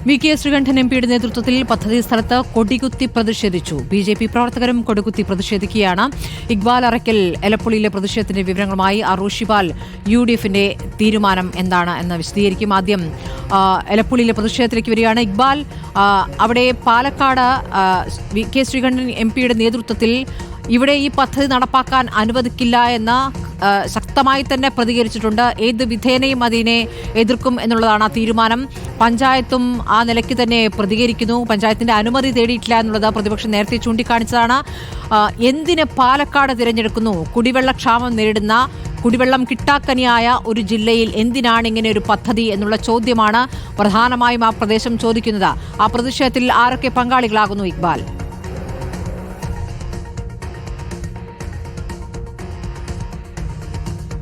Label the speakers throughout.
Speaker 1: VK. Sreekandan എം.പിയുടെ നേതൃത്വത്തിൽ പദ്ധതി സ്ഥലത്ത് കൊടികുത്തി പ്രതിഷേധിച്ചു. ബി.ജെ.പി പ്രവർത്തകരും കൊടികുത്തി പ്രതിഷേധിക്കുകയാണ്. ഇക്ബാൽ അറയ്ക്കൽ എലപ്പുള്ളിയിലെ പ്രതിഷേധത്തിന്റെ വിവരങ്ങളുമായി അറൂഷിപാൽ യു.ഡി.എഫിന്റെ തീരുമാനം എന്താണ് എന്ന് വിശദീകരിക്കും. ആദ്യം എലപ്പുള്ളിയിലെ പ്രതിഷേധത്തിലേക്ക് വരികയാണ്. ഇക്ബാൽ, അവിടെ പാലക്കാട് വി.കെ. ശ്രീകണ്ഠൻ എം.പിയുടെ നേതൃത്വത്തിൽ ഇവിടെ ഈ പദ്ധതി നടപ്പാക്കാൻ അനുവദിക്കില്ല എന്ന ശക്തമായി തന്നെ പ്രതികരിച്ചിട്ടുണ്ട്. ഏത് വിധേനയും അതിനെ എതിർക്കും എന്നുള്ളതാണ് ആ തീരുമാനം. പഞ്ചായത്തും ആ നിലയ്ക്ക് തന്നെ പ്രതികരിക്കുന്നു. പഞ്ചായത്തിന്റെ അനുമതി തേടിയിട്ടില്ല എന്നുള്ളത് പ്രതിപക്ഷം നേരത്തെ ചൂണ്ടിക്കാണിച്ചതാണ്. എന്തിന് പാലക്കാട് തിരഞ്ഞെടുക്കുന്നു? കുടിവെള്ളക്ഷാമം നേരിടുന്ന, കുടിവെള്ളം കിട്ടാക്കനിയായ ഒരു ജില്ലയിൽ എന്തിനാണ് ഇങ്ങനെ ഒരു പദ്ധതി എന്നുള്ള ചോദ്യമാണ് പ്രധാനമായും ആ പ്രദേശം ചോദിക്കുന്നത്. ആ പ്രതിഷേധത്തിൽ ആരൊക്കെ പങ്കാളികളാകുന്നു ഇക്ബാൽ?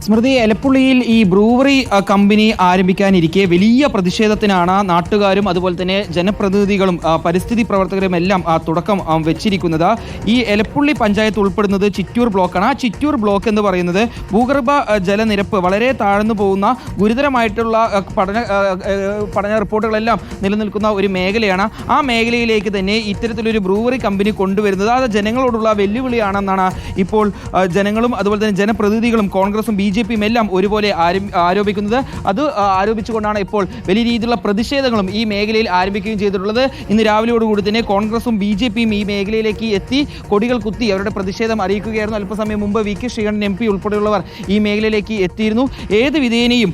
Speaker 2: സ്മൃതി, എലപ്പുള്ളിയിൽ ഈ ബ്രൂവറി കമ്പനി ആരംഭിക്കാനിരിക്കെ വലിയ പ്രതിഷേധത്തിനാണ് നാട്ടുകാരും അതുപോലെ തന്നെ ജനപ്രതിനിധികളും പരിസ്ഥിതി പ്രവർത്തകരും എല്ലാം തുടക്കം വെച്ചിരിക്കുന്നത്. ഈ എലപ്പുള്ളി പഞ്ചായത്ത് ഉൾപ്പെടുന്നത് ചിറ്റൂർ ബ്ലോക്കാണ്. ആ ചിറ്റൂർ ബ്ലോക്ക് എന്ന് പറയുന്നത് ഭൂഗർഭ ജലനിരപ്പ് വളരെ താഴ്ന്നു പോകുന്ന ഗുരുതരമായിട്ടുള്ള പഠന റിപ്പോർട്ടുകളെല്ലാം നിലനിൽക്കുന്ന ഒരു മേഖലയാണ്. ആ മേഖലയിലേക്ക് തന്നെ ഇത്തരത്തിലൊരു ബ്രൂവറി കമ്പനി കൊണ്ടുവരുന്നത് അത് ജനങ്ങളോടുള്ള വെല്ലുവിളിയാണെന്നാണ് ഇപ്പോൾ ജനങ്ങളും അതുപോലെ തന്നെ ജനപ്രതിനിധികളും കോൺഗ്രസും ബി.ജെ.പിയും എല്ലാം ഒരുപോലെ ആരോപിക്കുന്നത്. അത് ആരോപിച്ചുകൊണ്ടാണ് ഇപ്പോൾ വലിയ രീതിയിലുള്ള പ്രതിഷേധങ്ങളും ഈ മേഖലയിൽ ആരംഭിക്കുകയും ചെയ്തിട്ടുള്ളത്. ഇന്ന് രാവിലെയോടുകൂടി തന്നെ കോൺഗ്രസും ബി.ജെ.പിയും ഈ മേഖലയിലേക്ക് എത്തി കൊടികൾ കുത്തി അവരുടെ പ്രതിഷേധം അറിയിക്കുകയായിരുന്നു. അല്പസമയം മുമ്പ് വി.കെ. ശ്രീകണ്ഠൻ എം.പി ഉൾപ്പെടെയുള്ളവർ ഈ മേഖലയിലേക്ക് എത്തിയിരുന്നു. ഏത് വിധേനയും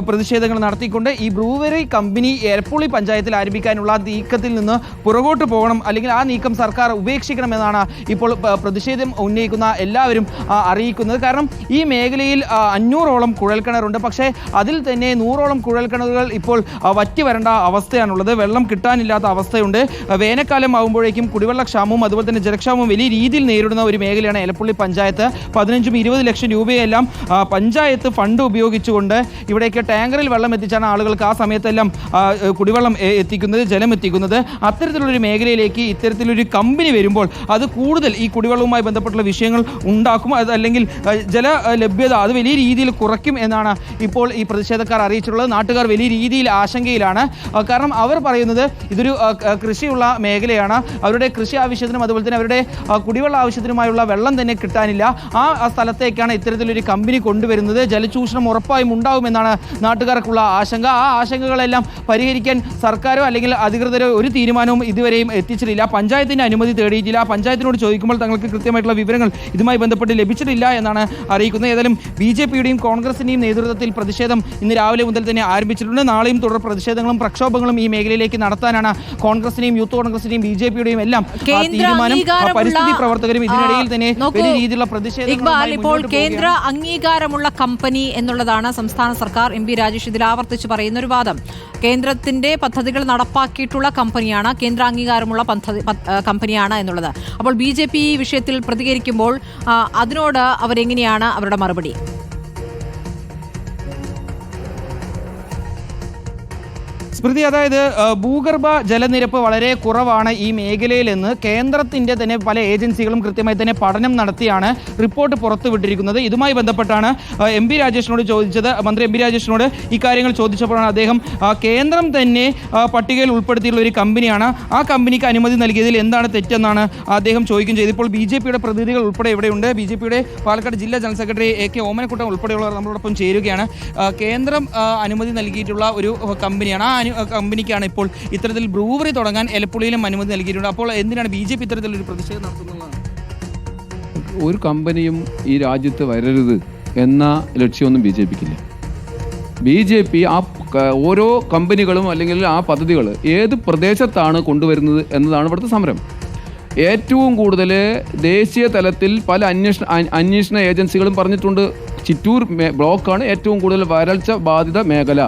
Speaker 2: പ്രതിഷേധങ്ങൾ നടത്തിക്കൊണ്ട് ഈ ബ്രൂവറി കമ്പനി എലപ്പുള്ളി പഞ്ചായത്തിൽ ആരംഭിക്കാനുള്ള നീക്കത്തിൽ നിന്ന് പുറകോട്ട് പോകണം, അല്ലെങ്കിൽ ആ നീക്കം സർക്കാർ ഉപേക്ഷിക്കണമെന്നാണ് ഇപ്പോൾ പ്രതിഷേധം ഉന്നയിക്കുന്ന എല്ലാവരും അറിയിക്കുന്നത്. കാരണം ഈ മേഖലയിൽ 500ഓളം കുഴൽക്കിണറുണ്ട്. പക്ഷേ അതിൽ തന്നെ 100ഓളം കുഴൽക്കിണറുകൾ ഇപ്പോൾ വറ്റി വരേണ്ട അവസ്ഥയാണുള്ളത്. വെള്ളം കിട്ടാനില്ലാത്ത അവസ്ഥയുണ്ട്. വേനൽക്കാലം ആകുമ്പോഴേക്കും കുടിവെള്ളക്ഷാമവും അതുപോലെ തന്നെ ജലക്ഷാമവും വലിയ രീതിയിൽ നേരിടുന്ന ഒരു മേഖലയാണ് എലപ്പുള്ളി പഞ്ചായത്ത്. 15-20 ലക്ഷം രൂപയെല്ലാം പഞ്ചായത്ത് ഫണ്ട് ഉപയോഗിച്ചുകൊണ്ട് ഇവിടേക്ക് ടാങ്കറിൽ വെള്ളം എത്തിച്ചാണ് ആളുകൾക്ക് ആ സമയത്തെല്ലാം കുടിവെള്ളം എത്തിക്കുന്നത്, ജലം എത്തിക്കുന്നത്. അത്തരത്തിലുള്ളൊരു മേഖലയിലേക്ക് ഇത്തരത്തിലൊരു കമ്പനി വരുമ്പോൾ അത് കൂടുതൽ ഈ കുടിവെള്ളവുമായി ബന്ധപ്പെട്ടുള്ള വിഷയങ്ങൾ ഉണ്ടാക്കും. അതല്ലെങ്കിൽ ജല ലഭ്യത അത് വലിയ രീതിയിൽ കുറയ്ക്കും എന്നാണ് ഇപ്പോൾ ഈ പ്രതിഷേധക്കാർ അറിയിച്ചിട്ടുള്ളത്. നാട്ടുകാർ വലിയ രീതിയിൽ ആശങ്കയിലാണ്. കാരണം അവർ പറയുന്നത് ഇതൊരു കൃഷിയുള്ള മേഖലയാണ്. അവരുടെ കൃഷി ആവശ്യത്തിനും അതുപോലെ തന്നെ അവരുടെ കുടിവെള്ള ആവശ്യത്തിനുമായുള്ള വെള്ളം തന്നെ കിട്ടാനില്ല. ആ സ്ഥലത്തേക്കാണ് ഇത്തരത്തിലൊരു കമ്പനി കൊണ്ടുവരുന്നത്. ജലചൂഷണം ഉറപ്പായും ഉണ്ടാവുമെന്നാണ് നാട്ടുകാർക്കുള്ള ആശങ്ക. ആ ആശങ്കകളെല്ലാം പരിഹരിക്കാൻ സർക്കാരോ അല്ലെങ്കിൽ അധികൃതരോ ഒരു തീരുമാനവും ഇതുവരെയും എത്തിച്ചിട്ടില്ല. പഞ്ചായത്തിൻ്റെ അനുമതി തേടിയിട്ടില്ല. പഞ്ചായത്തിനോട് ചോദിക്കുമ്പോൾ തങ്ങൾക്ക് കൃത്യമായിട്ടുള്ള വിവരങ്ങൾ ഇതുമായി ബന്ധപ്പെട്ട് ലഭിച്ചിട്ടില്ല എന്നാണ് അറിയിക്കുന്നത്. ഏതായാലും ബി.ജെ.പിയുടെയും കോൺഗ്രസിന്റെയും നേതൃത്വത്തിൽ പ്രതിഷേധം ഇന്ന് രാവിലെ മുതൽ തന്നെ ആരംഭിച്ചിട്ടുണ്ട്. നാളെയും തുടർ പ്രതിഷേധങ്ങളും പ്രക്ഷോഭങ്ങളും ഈ മേഖലയിലേക്ക് നടത്താനാണ് കോൺഗ്രസിന്റെയും യൂത്ത് കോൺഗ്രസിന്റെയും ബി.ജെ.പിയുടെയും എല്ലാം തീരുമാനം. പരിസ്ഥിതി പ്രവർത്തകരും ഇതിനിടയിൽ തന്നെ വലിയ രീതിയിലുള്ള പ്രതിഷേധം.
Speaker 1: ഇപ്പോൾ കേന്ദ്ര അംഗീകാരമുള്ള കമ്പനി എന്നുള്ളതാണ് സംസ്ഥാന സർക്കാർ. എം.പി. രാജേഷ് ഇതിൽ ആവർത്തിച്ച് പറയുന്ന ഒരു വാദം. കേന്ദ്രത്തിന്റെ പദ്ധതികൾ നടപ്പാക്കിയിട്ടുള്ള കമ്പനിയാണ്, കേന്ദ്ര അംഗീകാരമുള്ള കമ്പനിയാണ് എന്നുള്ളത്. അപ്പോൾ ബി.ജെ.പി ഈ വിഷയത്തിൽ പ്രതികരിക്കുമ്പോൾ അതിനോട് അവരെങ്ങനെയാണ് അവരുടെ മറുപടി?
Speaker 2: സ്മൃതി, അതായത് ഭൂഗർഭ ജലനിരപ്പ് വളരെ കുറവാണ് ഈ മേഖലയിലെന്ന് കേന്ദ്രത്തിൻ്റെ തന്നെ പല ഏജൻസികളും കൃത്യമായി തന്നെ പഠനം നടത്തിയാണ് റിപ്പോർട്ട് പുറത്തുവിട്ടിരിക്കുന്നത്. ഇതുമായി ബന്ധപ്പെട്ടാണ് എം.പി. രാജേഷിനോട് ചോദിച്ചത്. മന്ത്രി എം.പി. രാജേഷിനോട് ഇക്കാര്യങ്ങൾ ചോദിച്ചപ്പോഴാണ് അദ്ദേഹം കേന്ദ്രം തന്നെ പട്ടികയിൽ ഉൾപ്പെടുത്തിയുള്ള ഒരു കമ്പനിയാണ്, ആ കമ്പനിക്ക് അനുമതി നൽകിയതിൽ എന്താണ് തെറ്റെന്നാണ് അദ്ദേഹം ചോദിക്കുകയും ചെയ്തത്. ഇപ്പോൾ ബി.ജെ.പിയുടെ പ്രതിനിധികൾ ഉൾപ്പെടെ ഇവിടെയുണ്ട്. ബി.ജെ.പിയുടെ പാലക്കാട് ജില്ലാ ജനറൽ സെക്രട്ടറി A.K. ഓമനക്കുട്ടൻ ഉൾപ്പെടെയുള്ളവർ നമ്മളോടൊപ്പം ചേരുകയാണ്. കേന്ദ്രം അനുമതി നൽകിയിട്ടുള്ള ഒരു കമ്പനിയാണ്. ആ കമ്പനിക്കാണ് ഇപ്പോൾ ഇത്തരത്തിൽ ബ്രൂവറി തുടങ്ങാൻ എലപ്പുള്ളിയിലും അനുമതി നൽകിയിട്ടുണ്ട്. അപ്പോൾ എന്തിനാണ് ബി.ജെ.പി ഇത്തരത്തിലൊരു പ്രതിഷേധം നടത്തുന്നതാണ്?
Speaker 3: ഒരു കമ്പനിയും ഈ രാജ്യത്ത് വരരുത് എന്ന ലക്ഷ്യമൊന്നും ബി.ജെ.പിക്കില്ല. ബി.ജെ.പി ആ ഓരോ കമ്പനികളും അല്ലെങ്കിൽ ആ പദ്ധതികൾ ഏത് പ്രദേശത്താണ് കൊണ്ടുവരുന്നത് എന്നതാണ് ഇവിടുത്തെ സമരം. ഏറ്റവും കൂടുതൽ ദേശീയ തലത്തിൽ പല അന്വേഷണ ഏജൻസികളും പറഞ്ഞിട്ടുണ്ട്, ചിറ്റൂർ ബ്ലോക്കാണ് ഏറ്റവും കൂടുതൽ വരൾച്ച ബാധിത മേഖല.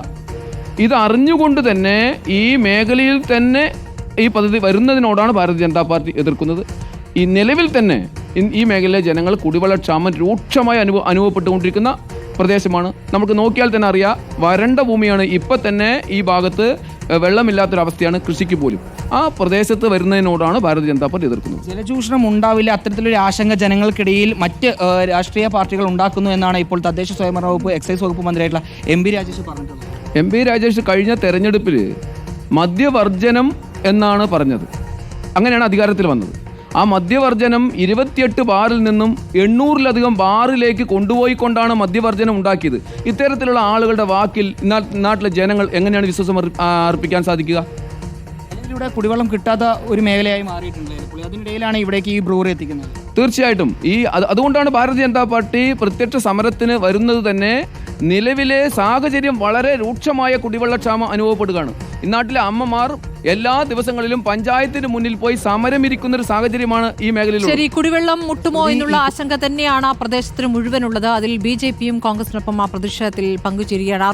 Speaker 3: ഇത് അറിഞ്ഞുകൊണ്ട് തന്നെ ഈ മേഖലയിൽ തന്നെ ഈ പദ്ധതി വരുന്നതിനോടാണ് ഭാരതീയ ജനതാ പാർട്ടി എതിർക്കുന്നത്. ഈ നിലവിൽ തന്നെ ഈ മേഖലയിലെ ജനങ്ങൾ കുടിവെള്ളക്ഷാമം രൂക്ഷമായി അനുഭവപ്പെട്ടുകൊണ്ടിരിക്കുന്ന പ്രദേശമാണ്. നമുക്ക് നോക്കിയാൽ തന്നെ അറിയാം, വരണ്ട ഭൂമിയാണ്. ഇപ്പം തന്നെ ഈ ഭാഗത്ത് വെള്ളമില്ലാത്തൊരവസ്ഥയാണ് കൃഷിക്ക് പോലും. ആ പ്രദേശത്ത് വരുന്നതിനോടാണ് ഭാരതീയ ജനതാ പാർട്ടി എതിർക്കുന്നത്.
Speaker 2: ജലചൂഷണം ഉണ്ടാവില്ല, അത്തരത്തിലൊരു ആശങ്ക ജനങ്ങൾക്കിടയിൽ മറ്റ് രാഷ്ട്രീയ പാർട്ടികൾ ഉണ്ടാക്കുന്നു എന്നാണ് ഇപ്പോൾ തദ്ദേശ സ്വയംഭരണ വകുപ്പ് എക്സൈസ് വകുപ്പ് മന്ത്രിയായിട്ടുള്ള എം.പി. രാജേഷ് പറഞ്ഞിട്ടുള്ളത്.
Speaker 3: എം.പി. രാജേഷ് കഴിഞ്ഞ തെരഞ്ഞെടുപ്പിൽ മദ്യവർജനം എന്നാണ് പറഞ്ഞത്. അങ്ങനെയാണ് അധികാരത്തിൽ വന്നത്. ആ മദ്യവർജനം 28 ബാറിൽ നിന്നും 800-ലധികം ബാറിലേക്ക് കൊണ്ടുപോയിക്കൊണ്ടാണ് മദ്യവർജനം ഉണ്ടാക്കിയത്. ഇത്തരത്തിലുള്ള ആളുകളുടെ വാക്കിൽ നാട്ടിലെ ജനങ്ങൾ എങ്ങനെയാണ് വിശ്വാസം അർപ്പിക്കാൻ സാധിക്കുക?
Speaker 4: ഇവിടെ കുടിവെള്ളം കിട്ടാത്ത ഒരു മേഖലയായി മാറിയിട്ടുണ്ട്. അതിനിടയിലാണ് ഇവിടേക്ക് ഈ ബ്രൂവറി എത്തിക്കുന്നത്.
Speaker 3: തീർച്ചയായിട്ടും അതുകൊണ്ടാണ് ഭാരതീയ ജനതാ പാർട്ടി പ്രത്യക്ഷ സമരത്തിന് വരുന്നത് തന്നെ. നിലവിലെ സാഹചര്യം വളരെ രൂക്ഷമായ കുടിവെള്ളക്ഷാമം അനുഭവപ്പെടുകയാണ്. ഇന്നാട്ടിലെ അമ്മമാർ എല്ലാ ദിവസങ്ങളിലും പഞ്ചായത്തിന് മുന്നിൽ പോയി സമരമിരിക്കുന്ന ഒരു സാഹചര്യമാണ് ഈ മേഖലയിൽ.
Speaker 1: ശരി, കുടിവെള്ളം മുട്ടുമോ എന്നുള്ള ആശങ്ക തന്നെയാണ് ആ പ്രദേശത്തിന് മുഴുവനുള്ളത്. അതിൽ BJPയും കോൺഗ്രസിനൊപ്പം ആ പ്രതിഷേധത്തിൽ പങ്കുചേരുകയാണ്.